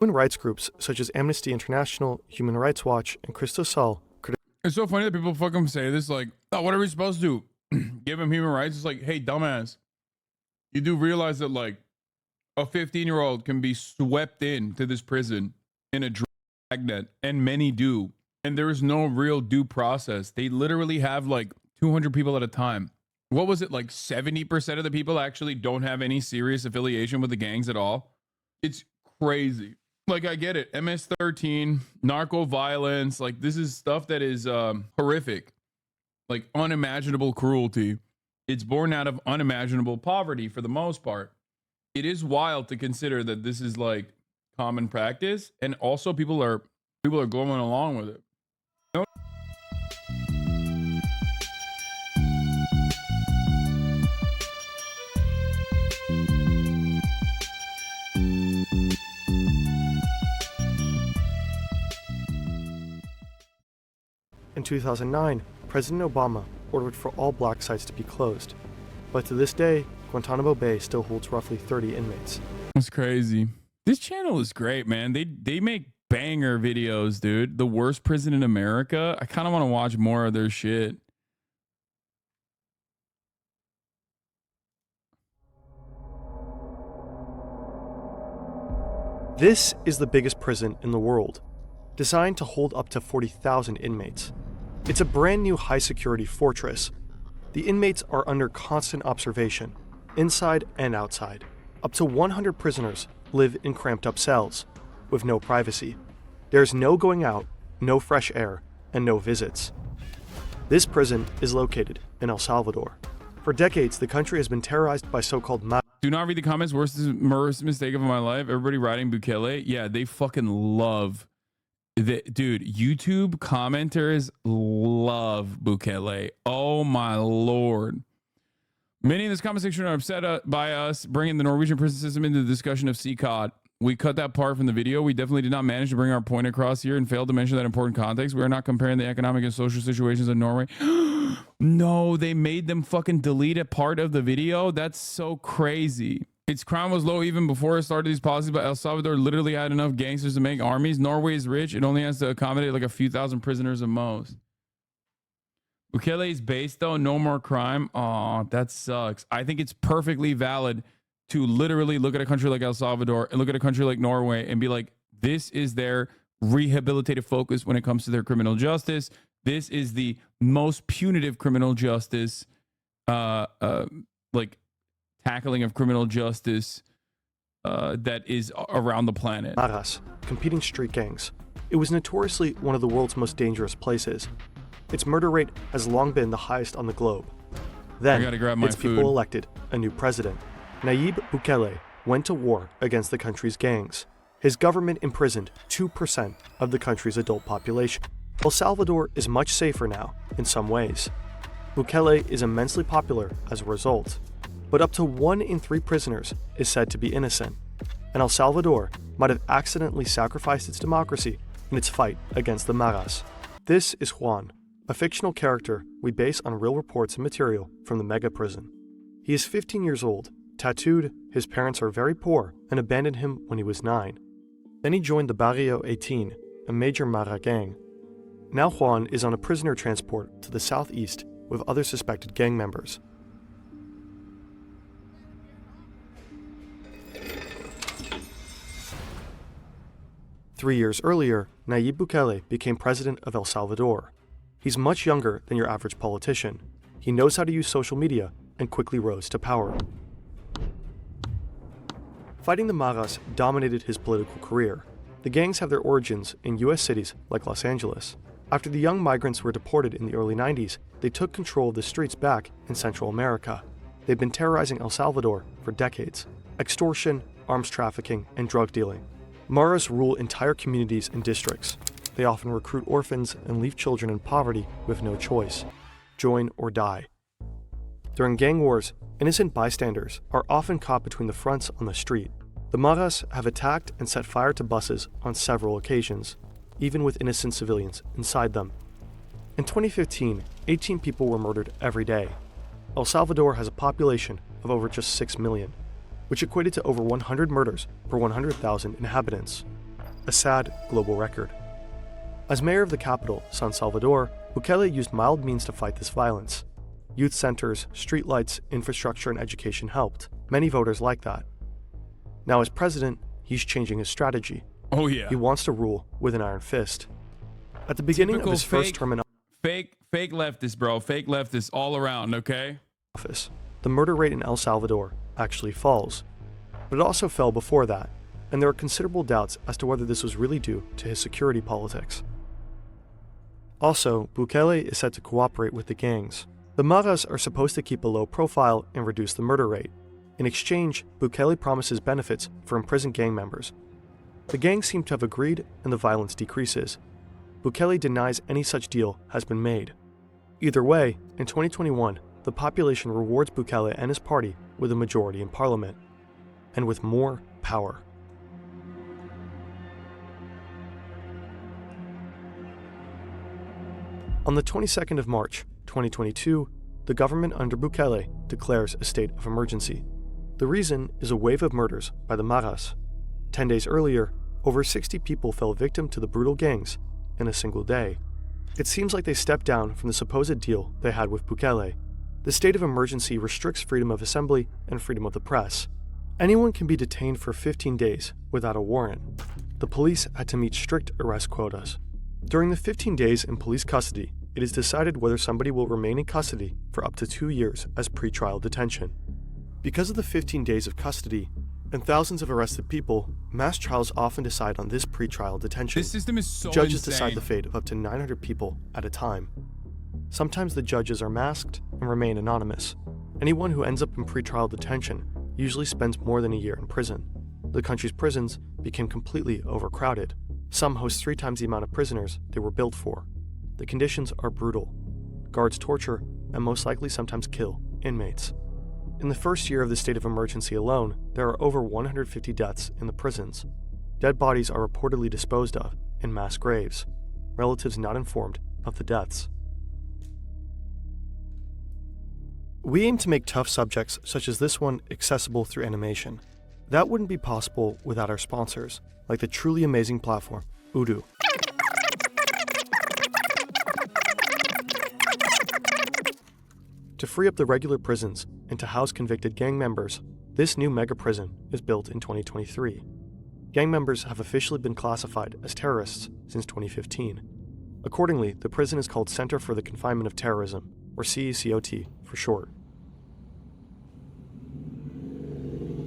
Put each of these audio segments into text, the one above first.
Human rights groups such as Amnesty International, Human Rights Watch, and Cristosal. It's so funny that people fucking say this, like, oh, what are we supposed to do? Give him human rights? It's like, hey, dumbass, you do realize that, like, a 15-year-old can be swept into this prison in a dragnet, and many do. And there is no real due process. They literally have, like, 200 people at a time. What was it, like 70% of the people actually don't have any serious affiliation with the gangs at all? It's crazy. Like, I get it. MS-13, narco violence, like, this is stuff that is horrific. Like, unimaginable cruelty. It's born out of unimaginable poverty for the most part. It is wild to consider that this is, like, common practice, and also people are going along with it. In 2009, President Obama ordered for all black sites to be closed. But to this day, Guantanamo Bay still holds roughly 30 inmates. That's crazy. This channel is great, man. They make banger videos, dude. The worst prison in America. I kind of want to watch more of their shit. This is the biggest prison in the world, designed to hold up to 40,000 inmates. It's a brand new high-security fortress. The inmates are under constant observation, inside and outside. Up to 100 prisoners live in cramped-up cells, with no privacy. There's no going out, no fresh air, and no visits. This prison is located in El Salvador. For decades, the country has been terrorized by so-called Do not read the comments. Worst mistake of my life. Everybody writing Bukele. Yeah, they fucking love dude, YouTube commenters love Bukele. Oh my lord. Many in this comment section are upset by us bringing the Norwegian prison system into the discussion of CCOD. We cut that part from the video. We definitely did not manage to bring our point across here and failed to mention that important context. We are not comparing the economic and social situations in Norway. No, they made them fucking delete a part of the video. That's so crazy. Its crime was low even before it started these policies, but El Salvador literally had enough gangsters to make armies. Norway is rich. It only has to accommodate like a few thousand prisoners at most. Bukele's base, though, no more crime. Oh, that sucks. I think it's perfectly valid to literally look at a country like El Salvador and look at a country like Norway and be like, this is their rehabilitative focus when it comes to their criminal justice. This is the most punitive criminal justice, like tackling of criminal justice that is around the planet. Maras, competing street gangs. It was notoriously one of the world's most dangerous places. Its murder rate has long been the highest on the globe. Then, its people elected a new president. Nayib Bukele went to war against the country's gangs. His government imprisoned 2% of the country's adult population. El Salvador is much safer now, in some ways. Bukele is immensely popular as a result, but up to 1 in 3 prisoners is said to be innocent, and El Salvador might have accidentally sacrificed its democracy in its fight against the Maras. This is Juan, a fictional character we base on real reports and material from the mega prison. He is 15 years old, tattooed, his parents are very poor and abandoned him when he was 9. Then he joined the Barrio 18, a major Mara gang. Now Juan is on a prisoner transport to the southeast with other suspected gang members. Three years earlier, Nayib Bukele became president of El Salvador. He's much younger than your average politician. He knows how to use social media and quickly rose to power. Fighting the Maras dominated his political career. The gangs have their origins in U.S. cities like Los Angeles. After the young migrants were deported in the early 90s, they took control of the streets back in Central America. They've been terrorizing El Salvador for decades. Extortion, arms trafficking, and drug dealing. Maras rule entire communities and districts. They often recruit orphans and leave children in poverty with no choice. Join or die. During gang wars, innocent bystanders are often caught between the fronts on the street. The Maras have attacked and set fire to buses on several occasions, even with innocent civilians inside them. In 2015, 18 people were murdered every day. El Salvador has a population of over just 6 million, which equated to over 100 murders per 100,000 inhabitants. a sad global record. As mayor of the capital, San Salvador, Bukele used mild means to fight this violence. Youth centers, streetlights, infrastructure, and education helped. Many voters like that. Now as president, he's changing his strategy. Oh yeah. He wants to rule with an iron fist. At the beginning of his first term in fake leftist, bro. Fake leftist all around, okay? office, the murder rate in El Salvador actually falls. But it also fell before that, and there are considerable doubts as to whether this was really due to his security politics. Also, Bukele is said to cooperate with the gangs. The Maras are supposed to keep a low profile and reduce the murder rate. In exchange, Bukele promises benefits for imprisoned gang members. The gangs seem to have agreed, and the violence decreases. Bukele denies any such deal has been made. Either way, in 2021, the population rewards Bukele and his party with a majority in parliament, and with more power. On the 22nd of March, 2022, the government under Bukele declares a state of emergency. The reason is a wave of murders by the Maras. 10 days earlier, over 60 people fell victim to the brutal gangs in a single day. It seems like they stepped down from the supposed deal they had with Bukele. The state of emergency restricts freedom of assembly and freedom of the press. Anyone can be detained for 15 days without a warrant. The police had to meet strict arrest quotas. During the 15 days in police custody, it is decided whether somebody will remain in custody for up to 2 years as pretrial detention. Because of the 15 days of custody and thousands of arrested people, mass trials often decide on this pretrial detention. This system is so Judges insane. decide the fate of up to 900 people at a time. Sometimes the judges are masked and remain anonymous. Anyone who ends up in pretrial detention usually spends more than a year in prison. The country's prisons became completely overcrowded. Some host 3 times the amount of prisoners they were built for. The conditions are brutal. Guards torture and most likely sometimes kill inmates. In the first year of the state of emergency alone, there are over 150 deaths in the prisons. Dead bodies are reportedly disposed of in mass graves, relatives not informed of the deaths. We aim to make tough subjects such as this one accessible through animation. That wouldn't be possible without our sponsors, like the truly amazing platform, Udu. To free up the regular prisons and to house convicted gang members, this new mega prison is built in 2023. Gang members have officially been classified as terrorists since 2015. Accordingly, the prison is called Center for the Confinement of Terrorism, or CECOT for short.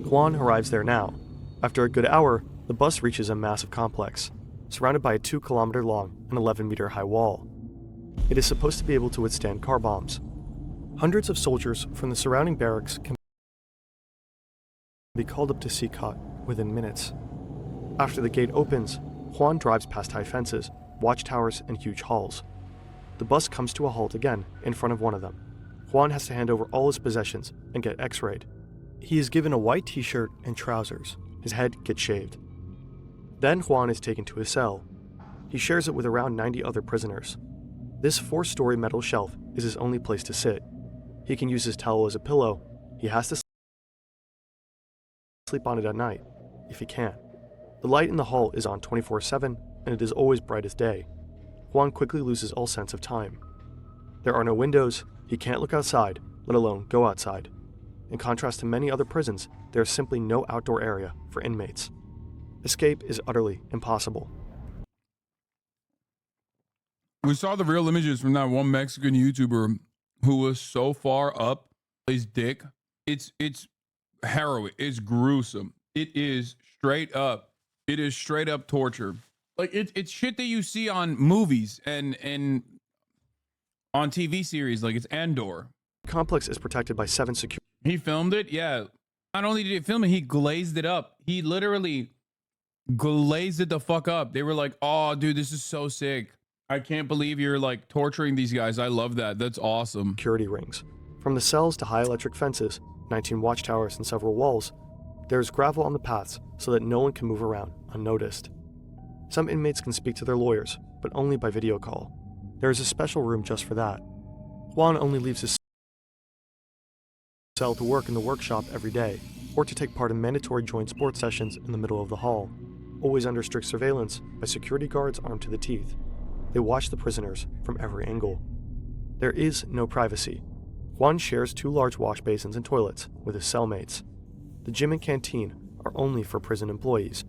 Juan arrives there now. After a good hour, the bus reaches a massive complex, surrounded by a 2-kilometer long and 11-meter high wall. It is supposed to be able to withstand car bombs. Hundreds of soldiers from the surrounding barracks can be called up to CECOT within minutes. After the gate opens, Juan drives past high fences, watchtowers, and huge halls. The bus comes to a halt again in front of one of them. Juan has to hand over all his possessions and get x-rayed. He is given a white t-shirt and trousers. His head gets shaved. Then Juan is taken to his cell. He shares it with around 90 other prisoners. This 4-story metal shelf is his only place to sit. He can use his towel as a pillow. He has to sleep on it at night, if he can. The light in the hall is on 24/7, and it is always bright as day. Juan quickly loses all sense of time. There are no windows. He can't look outside, let alone go outside. In contrast to many other prisons, there is simply no outdoor area for inmates. Escape is utterly impossible. We saw the real images from that one Mexican YouTuber who was so far up his dick. It's harrowing. It's gruesome. It is straight up. It is straight up torture. Like it's shit that you see on movies and on TV series. Like it's Andor. The complex is protected by 7 security. He filmed it? Yeah. Not only did he film it, he glazed it up. He literally glazed it the fuck up. They were like, oh, dude, this is so sick. I can't believe you're like torturing these guys. I love that. That's awesome. Security rings. From the cells to high electric fences, 19 watchtowers, and several walls, there is gravel on the paths so that no one can move around unnoticed. Some inmates can speak to their lawyers, but only by video call. There is a special room just for that. Juan only leaves his cell to work in the workshop every day, or to take part in mandatory joint sports sessions in the middle of the hall. always under strict surveillance by security guards armed to the teeth. They watch the prisoners from every angle. There is no privacy. Juan shares 2 large wash basins and toilets with his cellmates. The gym and canteen are only for prison employees.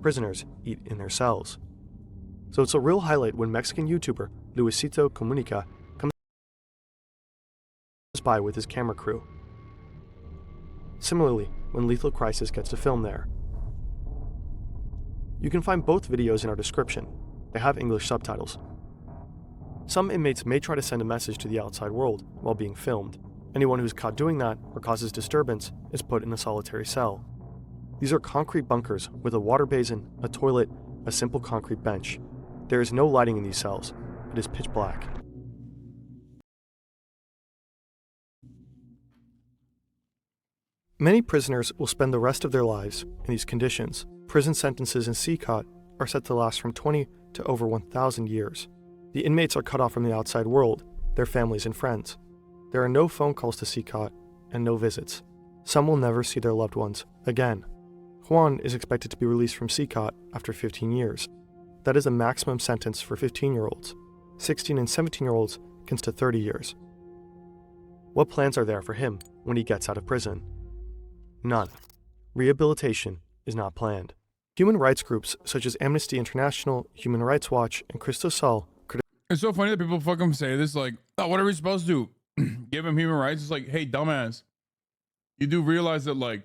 Prisoners eat in their cells. So it's a real highlight when Mexican YouTuber Luisito Comunica comes by with his camera crew. Similarly, when Lethal Crisis gets to film there. You can find both videos in our description. They have English subtitles. Some inmates may try to send a message to the outside world while being filmed. Anyone who's caught doing that or causes disturbance is put in a solitary cell. These are concrete bunkers with a water basin, a toilet, a simple concrete bench. There is no lighting in these cells. It is pitch black. Many prisoners will spend the rest of their lives in these conditions. Prison sentences in CCOT are set to last from 20 to over 1,000 years. The inmates are cut off from the outside world, their families and friends. There are no phone calls to CCOT and no visits. Some will never see their loved ones again. Juan is expected to be released from CCOT after 15 years. That is a maximum sentence for 15-year-olds. 16 and 17-year-olds can to 30 years. What plans are there for him when he gets out of prison? None. Rehabilitation is not planned. Human rights groups such as Amnesty International, Human Rights Watch, and Cristo Sol. It's so funny that people fucking say this, like, oh, what are we supposed to do? Give him human rights? It's like, hey, dumbass. You do realize that, like,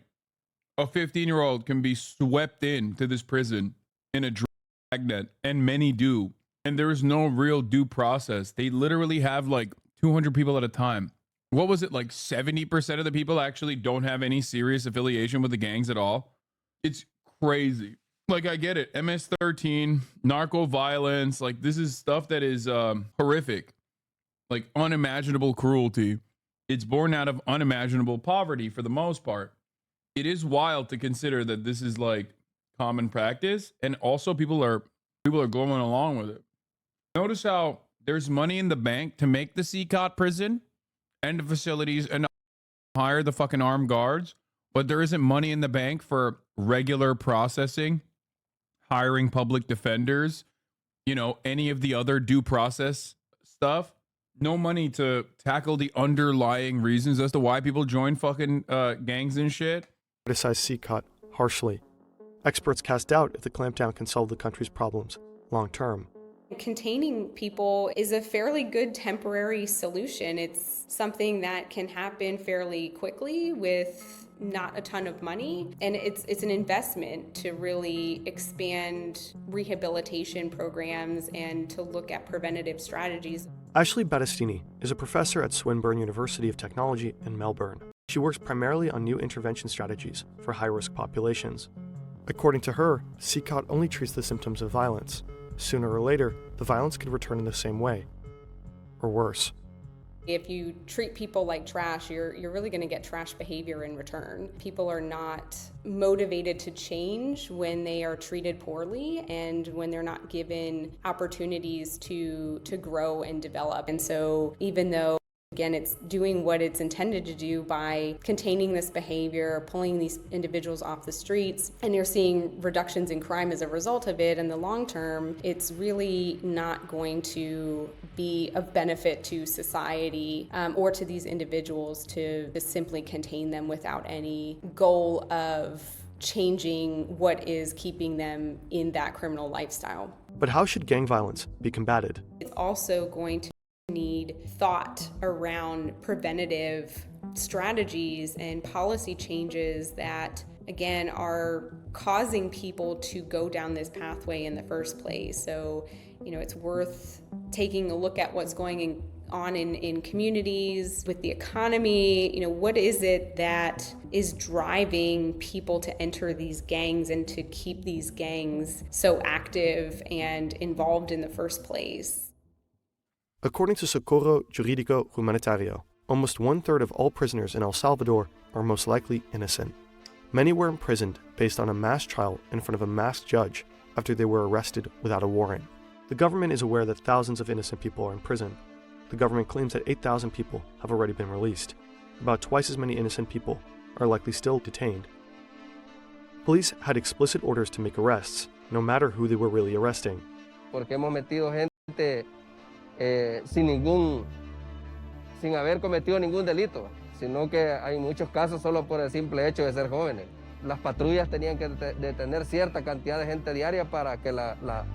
a 15-year-old can be swept into this prison in a dragnet, and many do. And there is no real due process. They literally have, like, 200 people at a time. What was it, like 70% of the people actually don't have any serious affiliation with the gangs at all? It's crazy. Like, I get it. MS-13, narco violence, like, this is stuff that is horrific. Like, unimaginable cruelty. It's born out of unimaginable poverty for the most part. It is wild to consider that this is, like, common practice, and also people are going along with it. Notice how there's money in the bank to make the CCOT prison and the facilities and hire the fucking armed guards, but there isn't money in the bank for regular processing, hiring public defenders, you know, any of the other due process stuff. No money to tackle the underlying reasons as to why people join fucking gangs and shit. Criticize CCOT harshly. Experts cast doubt if the clampdown can solve the country's problems long term. Containing people is a fairly good temporary solution. It's something that can happen fairly quickly with not a ton of money, and it's an investment to really expand rehabilitation programs and to look at preventative strategies. Ashley Battistini is a professor at Swinburne University of Technology in Melbourne. She works primarily on new intervention strategies for high-risk populations. According to her, CCOT only treats the symptoms of violence. Sooner or later, the violence could return in the same way, or worse. If you treat people like trash, you're really going to get trash behavior in return. People are not motivated to change when they are treated poorly and when they're not given opportunities to grow and develop. And so even though, again, it's doing what it's intended to do by containing this behavior, pulling these individuals off the streets, and you're seeing reductions in crime as a result of it, in the long term, it's really not going to be of benefit to society or to these individuals to just simply contain them without any goal of changing what is keeping them in that criminal lifestyle. But how should gang violence be combated? It's also going to need thought around preventative strategies and policy changes that, again, are causing people to go down this pathway in the first place. So, you know, it's worth taking a look at what's going on in communities, with the economy. You know, what is it that is driving people to enter these gangs and to keep these gangs so active and involved in the first place? According to Socorro Jurídico Humanitario, almost 1/3 of all prisoners in El Salvador are most likely innocent. Many were imprisoned based on a mass trial in front of a masked judge after they were arrested without a warrant. The government is aware that thousands of innocent people are in prison. The government claims that 8,000 people have already been released. About twice as many innocent people are likely still detained. Police had explicit orders to make arrests, no matter who they were really arresting. Porque hemos metido gente sin haber cometido ningún delito, sino que hay muchos casos solo por el simple hecho de ser jóvenes. Las patrullas tenían que detener cierta cantidad de gente diaria para que la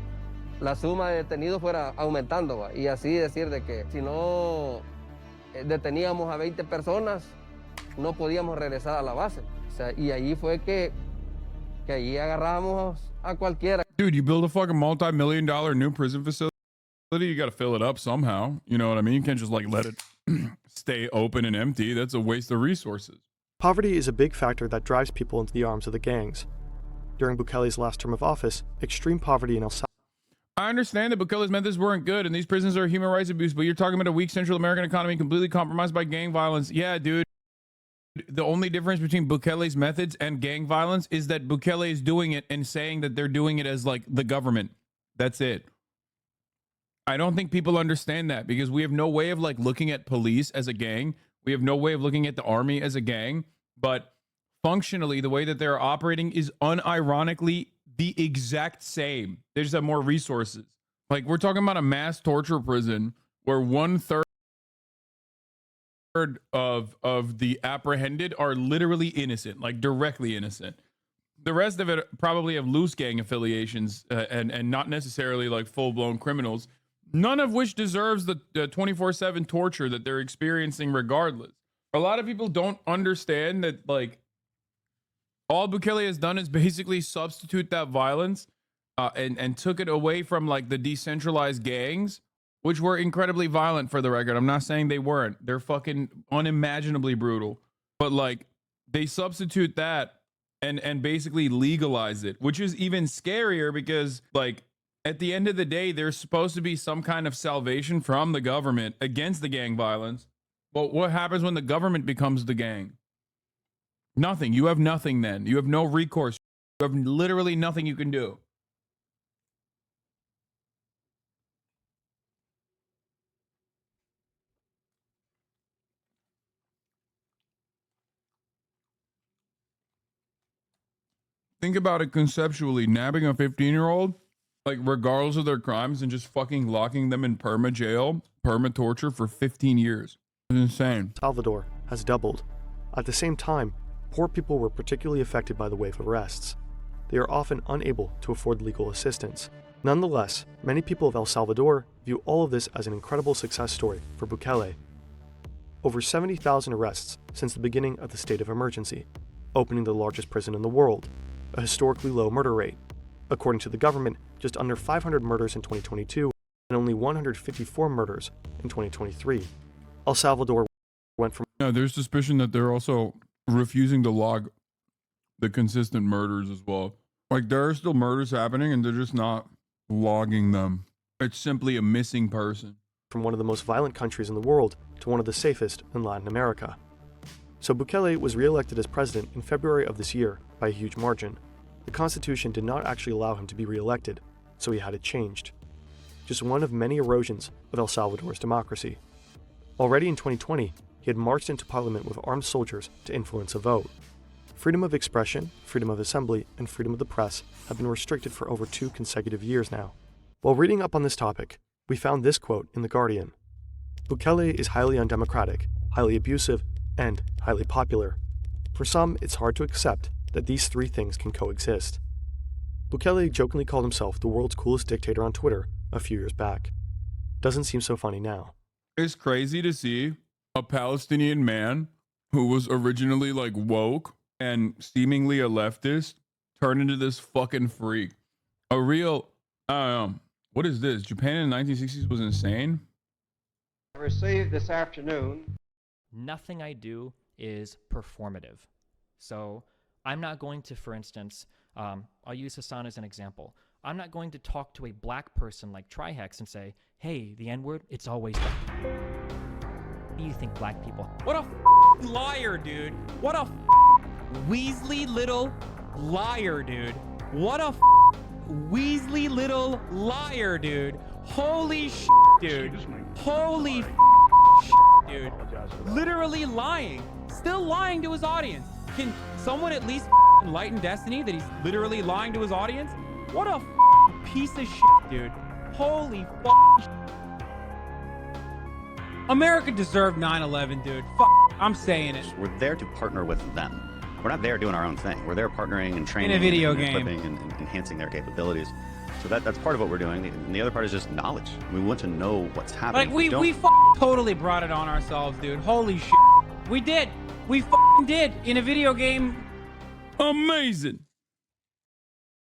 suma de detenidos fuera aumentando, ¿va? Y así decir de que si no deteníamos a 20 personas, no podíamos regresar a la base. O sea, y ahí fue que ahí agarramos a cualquiera. Dude, you build a fucking multi-million-dollar new prison facility, you got to fill it up somehow. You know what I mean? You can't just like let it stay open and empty. That's a waste of resources. Poverty is a big factor that drives people into the arms of the gangs. During Bukele's last term of office, extreme poverty in El Salvador. I understand that Bukele's methods weren't good and these prisons are human rights abuse, but you're talking about a weak Central American economy completely compromised by gang violence. Yeah, dude. The only difference between Bukele's methods and gang violence is that Bukele is doing it and saying that they're doing it as like the government. That's it. I don't think people understand that because we have no way of like looking at police as a gang. We have no way of looking at the army as a gang, but functionally the way that they're operating is unironically the exact same. They just have more resources. Like we're talking about a mass torture prison where 1/3 of the apprehended are literally innocent, like directly innocent. The rest of it probably have loose gang affiliations and not necessarily like full-blown criminals, none of which deserves the 24/7 torture that they're experiencing regardless. A lot of people don't understand that like all Bukele has done is basically substitute that violence and took it away from like the decentralized gangs, which were incredibly violent for the record. I'm not saying they weren't. They're fucking unimaginably brutal. But like they substitute that and basically legalize it, which is even scarier because like at the end of the day, there's supposed to be some kind of salvation from the government against the gang violence. But what happens when the government becomes the gang? Nothing. You have nothing then. You have no recourse. You have literally nothing you can do. Think about it conceptually. Nabbing a 15-year-old, like regardless of their crimes, and just fucking locking them in perma jail, perma torture for 15 years. It's insane. Salvador has doubled. At the same time, poor people were particularly affected by the wave of arrests. They are often unable to afford legal assistance. Nonetheless, many people of El Salvador view all of this as an incredible success story for Bukele. Over 70,000 arrests since the beginning of the state of emergency, opening the largest prison in the world, a historically low murder rate. According to the government, just under 500 murders in 2022 and only 154 murders in 2023. El Salvador went from... Yeah, there's suspicion that they're also refusing to log the consistent murders as well. Like there are still murders happening and they're just not logging them. It's simply a missing person. From one of the most violent countries in the world to one of the safest in Latin America. So Bukele was re-elected as president in February of this year by a huge margin. The Constitution did not actually allow him to be re-elected, so he had it changed. Just one of many erosions of El Salvador's democracy. Already in 2020, he had marched into parliament with armed soldiers to influence a vote. Freedom of expression, freedom of assembly, and freedom of the press have been restricted for over 2 consecutive years now. While reading up on this topic, we found this quote in The Guardian. Bukele is highly undemocratic, highly abusive, and highly popular. For some, it's hard to accept that these 3 things can coexist. Bukele jokingly called himself the world's coolest dictator on Twitter a few years back. Doesn't seem so funny now. It's crazy to see a Palestinian man who was originally like woke and seemingly a leftist turn into this fucking freak. A real, what is this? Japan in the 1960s was insane. I received this afternoon. Nothing I do is performative. So I'm not going to, for instance, I'll use Hasan as an example. I'm not going to talk to a black person like Trihex and say, hey, the N-word, it's always done. What do you think black people? What a liar, dude. What a Weasley little liar, dude. What a Weasley little liar, dude. Holy shit, dude. Holy shit, dude. Literally lying. Still lying to his audience. Can someone at least Light and Destiny that he's literally lying to his audience? What a piece of shit, dude. Holy shit. America deserved 9/11, dude. I'm saying it. We're there to partner with them. We're not there doing our own thing. We're there partnering and training in a video and game, equipping and enhancing their capabilities. So that's part of what we're doing. And the other part is just knowledge. We want to know what's happening. Like we totally brought it on ourselves, dude. Holy shit. We did. We did in a video game. Amazing.